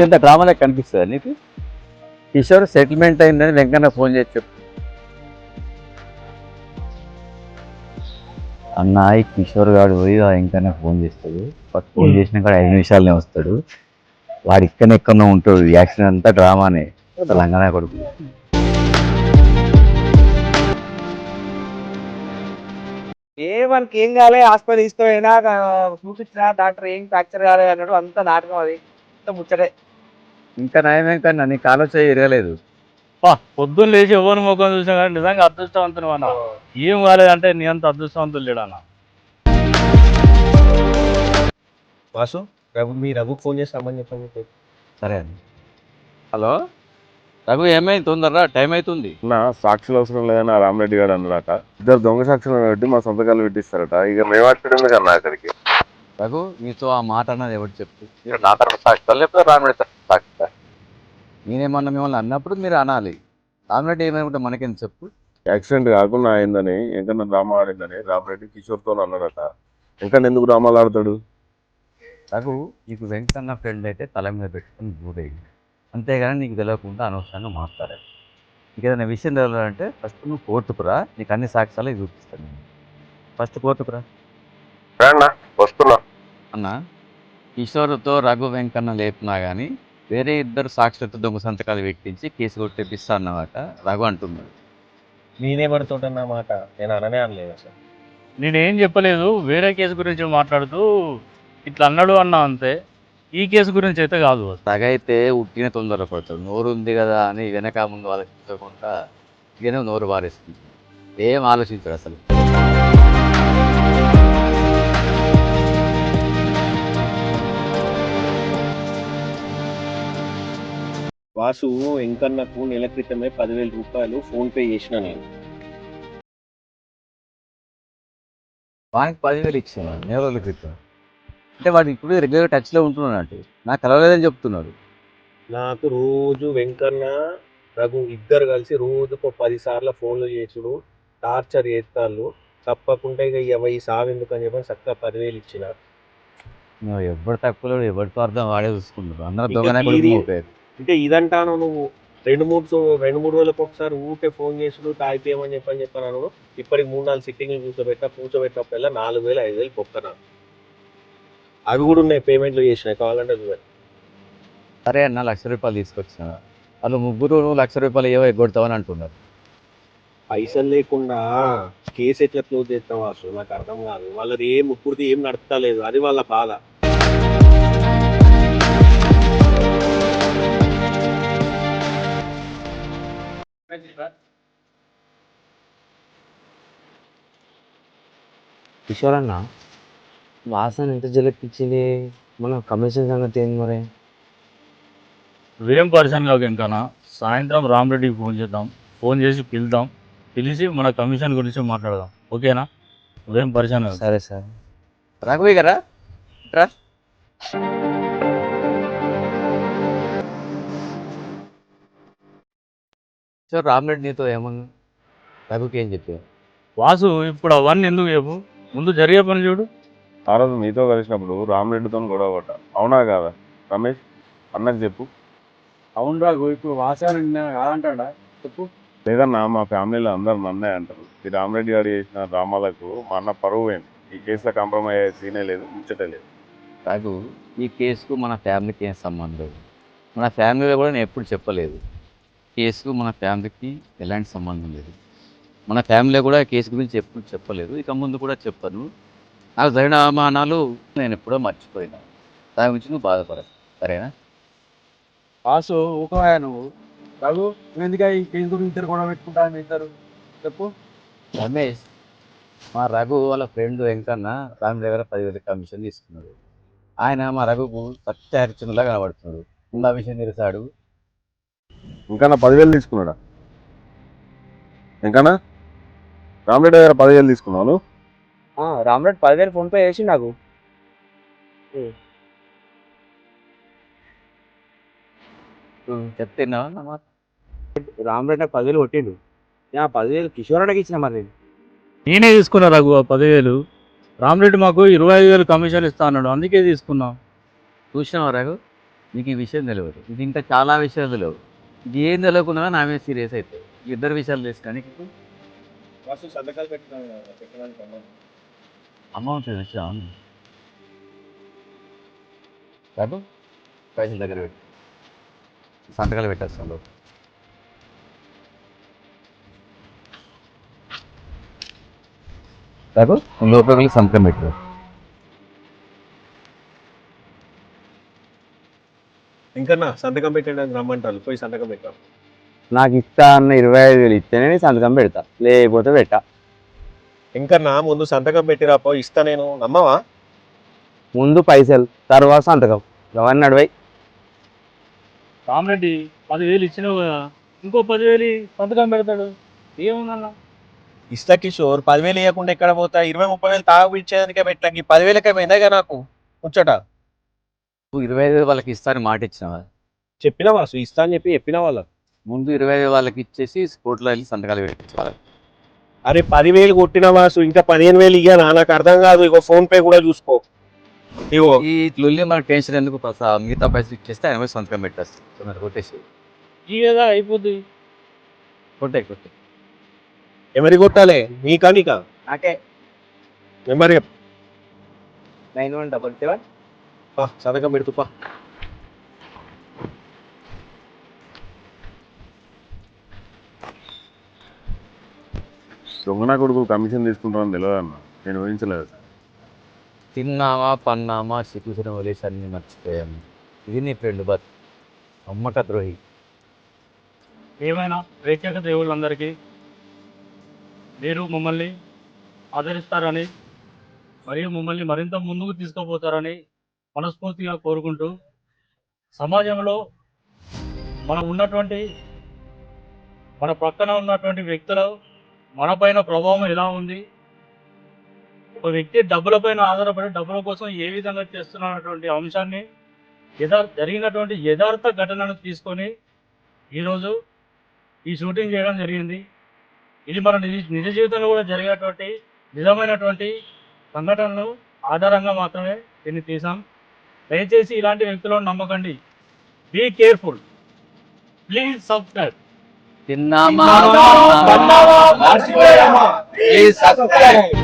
ఇంత డ్రామాలో కనిపిస్తుంది నీకు. కిషోర్ సెటిల్మెంట్ అయిందని వెంకన్న ఫోన్ చేసి చెప్పు. అన్న ఈ కిషోర్ గారు పోయి వెంకన్న ఫోన్ చేస్తాడు. ఫోన్ చేసినా కూడా 5 నిమిషాలనే వస్తాడు. వాడు ఎక్కడో ఉంటాడు. యాక్షన్ అంతా డ్రామానే. తెలంగాణ కొడుకు. మనకి ఏం కాలే, హాస్పిటల్ తీసుకుపోయినా చూపించినా డాక్టర్ ఏం ఫ్రాక్చర్ కాలేదు అన్నాడు. అంత నాటకం, అది అంత ముచ్చటే. ఇంకా నయమే కన్నా నీకు ఆలోచన ఇరగలేదు. పొద్దున్న లేచి ఎవరి ముఖం చూసినా కానీ నిజంగా అదృష్టవంతులు అన్న. ఏం కాలేదంటే నీ అంత అదృష్టవంతులు లేడన్న. వాసు, మీ రఘుకు ఫోన్ చేసి రమ్మని చెప్పండి. సరే అండి. హలో రఘు, ఏమైంది? తొందరరా, టైం అవుతుంది. నా సాక్షులు అవసరం లేదని రామరెడ్డి గారు అన్నారట. 2 దొంగ సాక్షులు పెట్టి మా సంతకాలు పెట్టిస్తారట. ఇక మేము అక్కడ కన్నా అక్కడికి. రఘు, నీతో ఆ మాట అన్నది ఎవరు చెప్పు? నా తరఫు సాక్షి లేకపోతే రామరెడ్డి సాక్షి? నేనేమన్నా మిమ్మల్ని అన్నప్పుడు మీరు అనాలి. రామరెడ్డి ఏమనుకుంటే మనకేం చెప్పు. యాక్సిడెంట్ కాకుండా అయిందని, ఎంకన్నా డ్రామా ఆడిందని రామరెడ్డి కిషోర్తో అన్నాడట. ఎంకన్నా ఎందుకు డ్రామాలు ఆడతాడు? రఘు, నీకు వెంకన్న ఫ్రెండ్ అయితే తల మీద పెట్టుకుని దూరేయండి. అంతేగాని నీకు తెలియకుండా అనవసరంగా మాట్లాడాలి. నీకు ఏదైనా విషయం తెలియాలంటే ఫస్ట్ నువ్వు కోర్టుకురా. నీకు అన్ని సాక్ష్యాలు చూపిస్తాను. నేను ఫస్ట్ కోర్టుకురా. వస్తున్నా అన్న, కిషోర్తో రఘు వెంకన్న లేపినా కానీ వేరే 2 సాక్షులతో దొంగ సంతకాలు పెట్టించి కేసు కొట్టేపిస్తా అన్నమాట రఘు అంటున్నాడు. నేనేమడుతుంటా మాట, నేను అననే అనలేదు అసలు. నేనేం చెప్పలేదు. వేరే కేసు గురించి మాట్లాడుతూ ఇట్లా అన్నాడు అన్నా అంతే. ఈ కేసు గురించి అయితే కాదు. తగైతే ఉట్టిన తొందర పడతాడు. నోరు ఉంది కదా అని వెనక ముందు ఆలోచించకుండా ఇకనే నోరు బారేస్తుంది. ఏం ఆలోచించాడు అసలు. వాసు, వెంకన్నకు నెల క్రితమే 10,000 రూపాయలు ఫోన్ పే చేసిన నేను. వానికి 10,000 ఇచ్చాను 4 రోజుల క్రితం. అంటే వాడు ఇప్పుడు రెగ్యులర్ టచ్లో ఉంటున్నాడు. నాకు కలవలేదని చెప్తున్నాడు. నాకు రోజు వెంకన్న రఘు ఇద్దరు కలిసి రోజుకు 10 సార్లు ఫోన్లు చేసుడు, టార్చర్ చేస్తాళ్ళు. తప్పకుండా ఇక ఈ సాగు ఎందుకని చెప్పని చక్కగా 10,000 ఇచ్చిన. నువ్వు ఎవరు తక్కువ ఎవరితో అర్థం వాడే చూసుకుంటారు. అందరూ దొంగనే కొడుకు. ఇంకా ఇదంటాను నువ్వు 2-3 రోజులకు ఒకసారి ఊకే ఫోన్ చేసుడు, తాగిపోయామని చెప్పాను. ఇప్పటికి 3-4 సిట్టింగ్లు కూర్చోబెట్టినప్పుడల్లా 4,000 5,000 పొక్కన. అవి కూడా ఉన్నాయి, పేమెంట్లు చేసినాయి, కావాలంటే చూడండి. సరే అన్న, 1,00,000 రూపాయలు తీసుకొచ్చిన. వాళ్ళు ముగ్గురు 1,00,000 రూపాయలు ఏవో ఎగ్గొడతావని అంటున్నారు. పైసలు లేకుండా కేసు ఎట్లా క్లోజ్ చేస్తాం అసలు నాకు అర్థం కాదు. వాళ్ళది ముగ్గురిది ఏం నడతలేదు, అది వాళ్ళ బాధ. కిషోర్ అన్న, వాసన ఎంత జలెక్కించింది, మన కమిషన్ సంగతి ఏంది మరి? నువ్వేం పరిశాన్ కావు ఇంకానా. సాయంత్రం రామరెడ్డికి ఫోన్ చేద్దాం. ఫోన్ చేసి పిలిచి మన కమిషన్ గురించి మాట్లాడదాం. ఓకేనా? నువ్వేం పరిశాన్ కావు. సరే సరే. రఘువే కదా రా. సార్, రామరెడ్డి నీతో ఏమన్నా రఘుకి ఏం చెప్పావు? వాసు, ఇప్పుడు అవన్నీ ఎందుకు చెప్పు, ముందు జరిగే పని చూడు. ఆ రోజు మీతో కలిసినప్పుడు రామరెడ్డితో గొడవ పడ్డ, అవునా కాదా రమేష్? అన్నకు చెప్పు. అవును రాఘు, ఇప్పుడు వాసాను కాదంటాడా చెప్పు. లేదన్నా, మా ఫ్యామిలీలో అందరు నన్నే అంటారు. ఈ రామరెడ్డి గారు చేసిన డ్రామాలకు మా అన్న పరువు పోయింది. ఈ కేసులో కాంప్రమైజ్ అయ్యే సీనే లేదు, ముచ్చటే లేదు. రఘు, ఈ కేసుకు మన ఫ్యామిలీకి ఏం సంబంధం లేదు. మన ఫ్యామిలీలో కూడా నేను ఎప్పుడు చెప్పలేదు. కేసుకు మన ఫ్యామిలీకి ఎలాంటి సంబంధం లేదు. మన ఫ్యామిలీలో కూడా కేసు గురించి ఎప్పుడు చెప్పలేదు, ఇక ముందు కూడా చెప్పను. నాకు జరిగిన అవమానాలు నేను ఎప్పుడో మర్చిపోయినా. దాని గురించి నువ్వు బాధపడదు, సరేనా? వాసు, ఊకమాయా నువ్వు. రఘు, ఎందుకు ఈ కేసు గురించి ఇద్దరు గొడవ పెట్టుకుంటా ఇద్దరు చెప్పు. రమేష్, మా రఘు వాళ్ళ ఫ్రెండ్ వెంకన్న ఫ్యామిలీ దగ్గర 10,000 కమిషన్ తీసుకున్నాడు. ఆయన మా రఘుకు సత్యార్చనలా కనబడుతున్నాడు. ఉన్న విషయం తెలిసాడు. ఇంకా 10,000 తీసుకున్నాడా? ఇంకానా రామరెడ్డి దగ్గర 10,000 తీసుకున్నాను. రామరెడ్డి 10,000 ఫోన్ పే చేసి నాకు. చెప్తున్నావా నా మాట? రామరెడ్డి నాకు 10,000 కొట్టిండు. నేను ఆ 10,000 కిషోర్ అన్నకి ఇచ్చిన మరి నేను. నేనే తీసుకున్నా రఘు ఆ 10,000. రామరెడ్డి మాకు 25,000 కమిషన్ ఇస్తా అన్నాడు, అందుకే తీసుకున్నాం. చూసినావా రఘు, నీకు ఈ విషయం తెలియదు. ఇది ఇంకా చాలా విషయాలు తెలియవు. ఇది ఏం తెలియకుండా నా మీద సీరియస్ అవుతాయి. ఈ ఇద్దరు విషయాలు తెలుసు కానీ నీకు వాసు సంతకాలు పెట్టడానికి అమౌంట్ విషయం రఘు, పైసలు దగ్గర పెట్టి సంతకాలు పెట్టేస్తాను. రఘు, నువ్వు లోపలికి వెళ్ళి సంతకం పెట్టు. ఇంకా సంతకం పెట్టడానికి రమ్మంటారు, పోయి సంతకం పెట్టాం. నాకు ఇస్తా అన్న 25,000 ఇస్తేనే నేను సంతకం పెడతా, లేకపోతే పెట్టా. ఇంకా ముందు సంతకం పెట్టిరా పో, ఇస్తా నేను. నమ్మవా? ముందు పైసలు, తర్వాత సంతకం. అవన్నీ నడివై. రామరెడ్డి 10,000 ఇచ్చినావు కదా, ఇంకో 10,000 సంతకం పెడతాడు, ఏముందన్న? ఇస్తా కిషోర్, 10,000 ఇవ్వకుండా ఎక్కడ పోతా? 20-30,000 తాగు ఇచ్చేదానికే పెట్టాక 10,000కే పోయిందాగా నాకు ముచ్చట. నువ్వు 25,000 వాళ్ళకి ఇస్తాను మాట ఇచ్చినావా? చెప్పినా వాసు, ఇస్తా అని చెప్పిన వాళ్ళకి. ముందు 25,000 వాళ్ళకి ఇచ్చేసి కోర్టులో వెళ్ళి సంతకాలు పెట్టించాలి. అరే 10,000 కొట్టిన వాసు, ఇంకా 15,000 ఇయ్యనా? నాకు అర్థం కాదు. ఇగో ఫోన్ పే కూడా చూసుకో. ఇగో ఈ లొల్లి మనకు టెన్షన్ ఎందుకు? మిగతా పైసలు ఇచ్చేస్తే ఆయన పోయి సంతకం పెట్టేస్తాను. కొట్టేసి ఈ కదా అయిపోద్ది. కొట్టే. ఎవరి కొట్టాలి? నీకా? నాకే నెంబర్ 9177. సంతకం పెడుతుపా. దొంగనా కొడుకు కమిషన్ తీసుకుంటామని తెలియదు అన్న, నేను ఊహించలేదు. తిన్నామా పన్నామా సిక్కుసిన వదిలేసి అన్ని మర్చిపోయాము. ఇది నీ ఫ్రెండ్ బత్ అమ్మక ద్రోహి. ఏమైనా ప్రేక్షక దేవుళ్ళందరికీ మీరు మమ్మల్ని ఆదరిస్తారని మరియు మమ్మల్ని మరింత ముందుకు తీసుకుపోతారని మనస్ఫూర్తిగా కోరుకుంటూ, సమాజంలో మన ప్రక్కన ఉన్నటువంటి వ్యక్తులు మనపైన ప్రభావం ఎలా ఉంది, ఒక వ్యక్తి డబ్బులపైన ఆధారపడి డబ్బుల కోసం ఏ విధంగా చేస్తున్నటువంటి అంశాన్ని జరిగినటువంటి యథార్థ ఘటనను తీసుకొని ఈరోజు ఈ షూటింగ్ చేయడం జరిగింది. ఇది మన నిజ జీవితంలో కూడా జరిగేటువంటి నిజమైనటువంటి సంఘటనలు ఆధారంగా మాత్రమే దీన్ని తీసాం. దయచేసి ఇలాంటి వ్యక్తులను నమ్మకండి. Be careful. Please subscribe. తిన్నామా పన్నామా మర్చిపోయామా? Please subscribe.